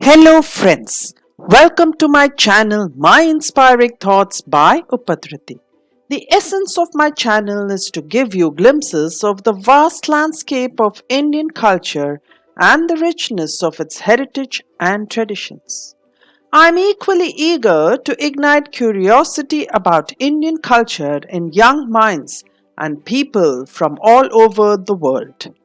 Hello friends, welcome to my channel My Inspiring Thoughts by Upadhriti. The essence of my channel is to give you glimpses of the vast landscape of Indian culture and the richness of its heritage and traditions. I am equally eager to ignite curiosity about Indian culture in young minds and people from all over the world.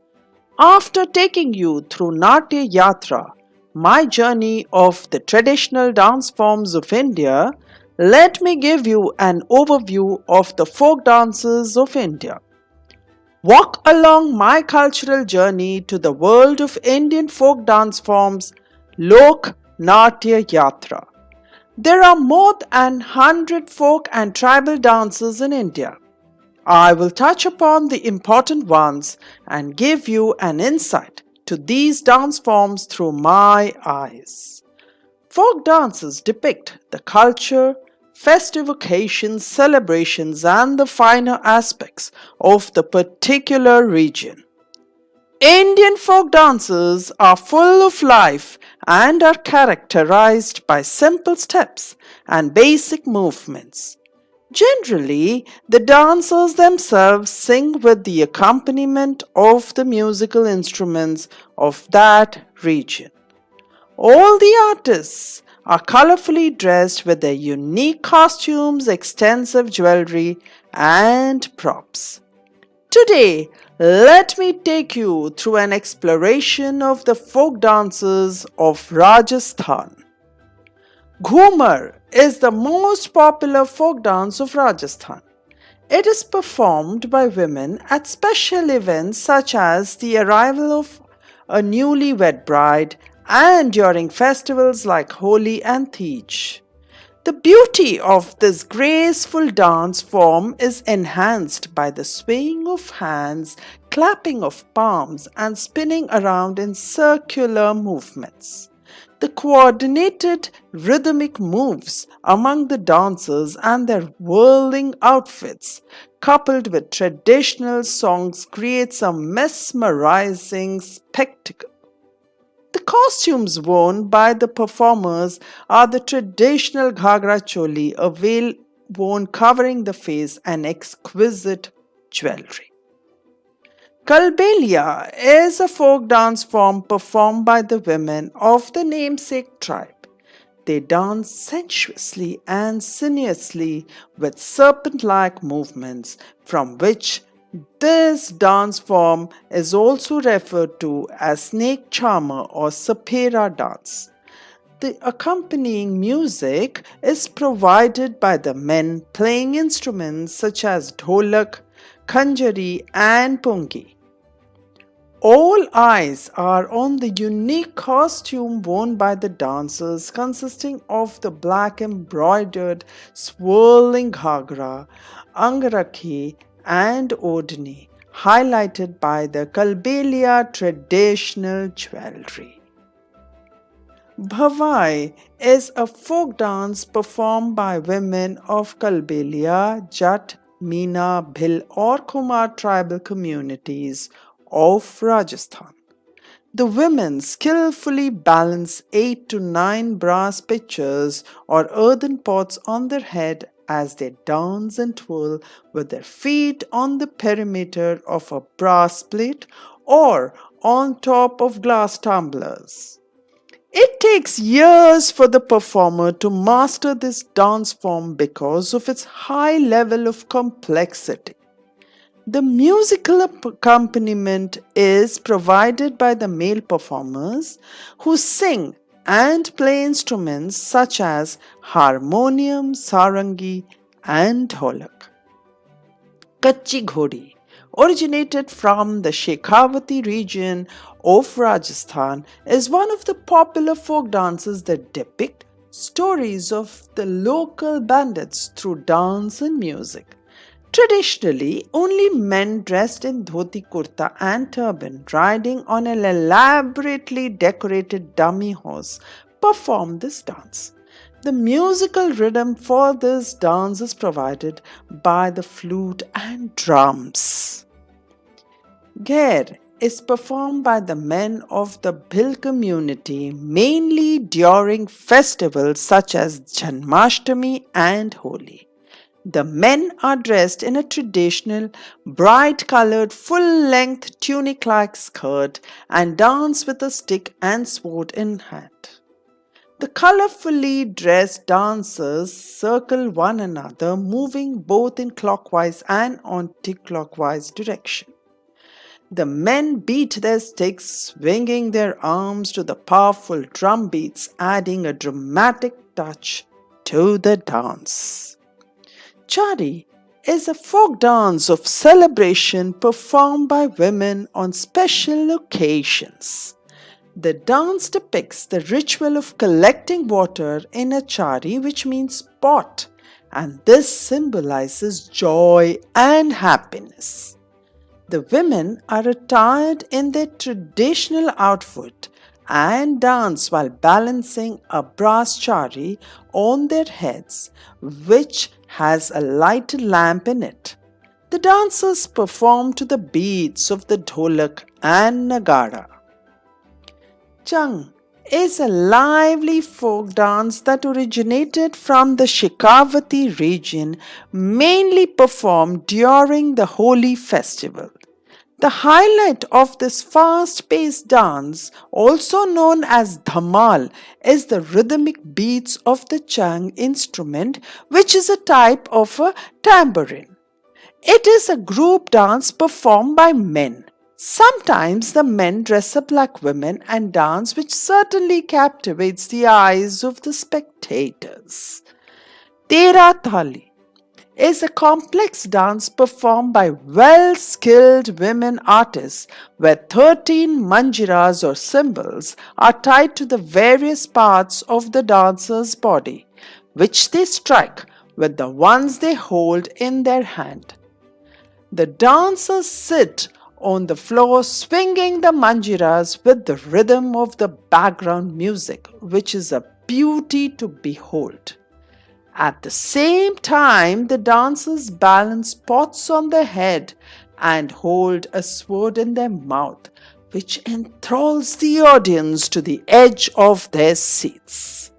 After taking you through Natya Yatra, my journey of the traditional dance forms of India, let me give you an overview of the folk dances of India. Walk along my cultural journey to the world of Indian folk dance forms, Lok Natya Yatra. There are more than 100 folk and tribal dances in India. I will touch upon the important ones and give you an insight to these dance forms through my eyes. Folk dances depict the culture, festive occasions, celebrations, and the finer aspects of the particular region. Indian folk dances are full of life and are characterized by simple steps and basic movements. Generally, the dancers themselves sing with the accompaniment of the musical instruments of that region. All the artists are colorfully dressed with their unique costumes, extensive jewelry, and props. Today, let me take you through an exploration of the folk dances of Rajasthan. Ghoomar is the most popular folk dance of Rajasthan. It is performed by women at special events such as the arrival of a newlywed bride and during festivals like Holi and Tej. The beauty of this graceful dance form is enhanced by the swaying of hands, clapping of palms, and spinning around in circular movements. The coordinated rhythmic moves among the dancers and their whirling outfits, coupled with traditional songs, creates a mesmerizing spectacle. The costumes worn by the performers are the traditional ghagra choli, a veil worn covering the face, and exquisite jewelry. Kalbeliya is a folk dance form performed by the women of the namesake tribe. They dance sensuously and sinuously with serpent-like movements, from which this dance form is also referred to as snake charmer or Sapera dance. The accompanying music is provided by the men playing instruments such as dholak, khanjari, and pungi. All eyes are on the unique costume worn by the dancers, consisting of the black embroidered swirling ghagra, angarakhi, and odhni, highlighted by the Kalbeliya traditional jewelry. Bhavai is a folk dance performed by women of Kalbeliya, Jat, Meena, Bhil, or Kumhar tribal communities of Rajasthan. The women skillfully balance 8 to 9 brass pitchers or earthen pots on their head as they dance and twirl with their feet on the perimeter of a brass plate or on top of glass tumblers. It takes years for the performer to master this dance form because of its high level of complexity. The musical accompaniment is provided by the male performers who sing and play instruments such as harmonium, sarangi, and dholak. Kacchi Ghodi originated from the Shekhawati region of Rajasthan is one of the popular folk dances that depict stories of the local bandits through dance and music. Traditionally, only men dressed in dhoti kurta and turban riding on an elaborately decorated dummy horse perform this dance. The musical rhythm for this dance is provided by the flute and drums. Gher is performed by the men of the Bhil community mainly during festivals such as Janmashtami and Holi. The men are dressed in a traditional, bright colored, full length tunic like skirt and dance with a stick and sword in hand. The colorfully dressed dancers circle one another, moving both in clockwise and anti-clockwise direction. The men beat their sticks, swinging their arms to the powerful drum beats, adding a dramatic touch to the dance. Chari is a folk dance of celebration performed by women on special occasions. The dance depicts the ritual of collecting water in a chari, which means pot, and this symbolizes joy and happiness. The women are attired in their traditional outfit and dance while balancing a brass chari on their heads, which has a lighted lamp in it. The dancers perform to the beats of the dholak and nagara. Chang is a lively folk dance that originated from the Shekhawati region, mainly performed during the Holi festival. The highlight of this fast-paced dance, also known as dhamal, is the rhythmic beats of the Chang instrument, which is a type of a tambourine. It is a group dance performed by men. Sometimes the men dress up like women and dance, which certainly captivates the eyes of the spectators. Dera Dhali is a complex dance performed by well-skilled women artists where 13 manjiras or cymbals are tied to the various parts of the dancer's body, which they strike with the ones they hold in their hand. The dancers sit on the floor swinging the manjiras with the rhythm of the background music, which is a beauty to behold. At the same time, the dancers balance pots on their head and hold a sword in their mouth, which enthralls the audience to the edge of their seats.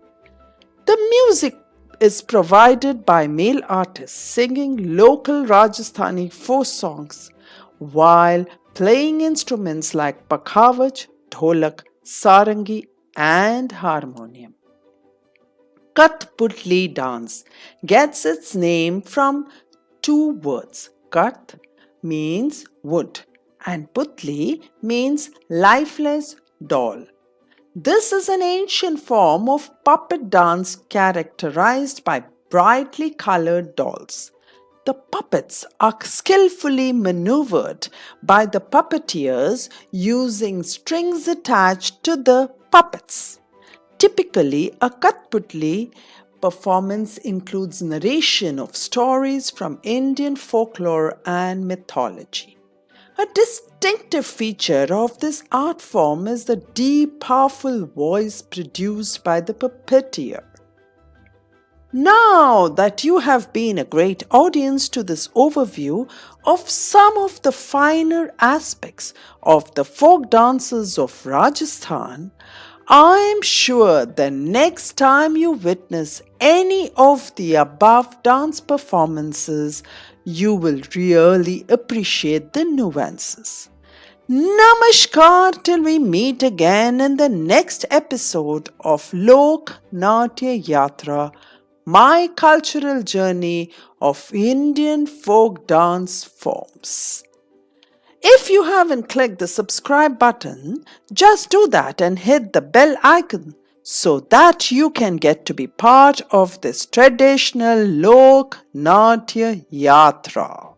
The music is provided by male artists singing local Rajasthani folk songs while playing instruments like pakhavaj, dholak, sarangi and harmonium. Kathputli dance gets its name from two words. Kath means wood and putli means lifeless doll. This is an ancient form of puppet dance characterized by brightly colored dolls. The puppets are skillfully maneuvered by the puppeteers using strings attached to the puppets. Typically, a Kathputli performance includes narration of stories from Indian folklore and mythology. A distinctive feature of this art form is the deep, powerful voice produced by the puppeteer. Now that you have been a great audience to this overview of some of the finer aspects of the folk dances of Rajasthan, I am sure the next time you witness any of the above dance performances, you will really appreciate the nuances. Namaskar till we meet again in the next episode of Lok Natya Yatra, my cultural journey of Indian folk dance forms. If you haven't clicked the subscribe button, just do that and hit the bell icon so that you can get to be part of this traditional Lok Natya Yatra.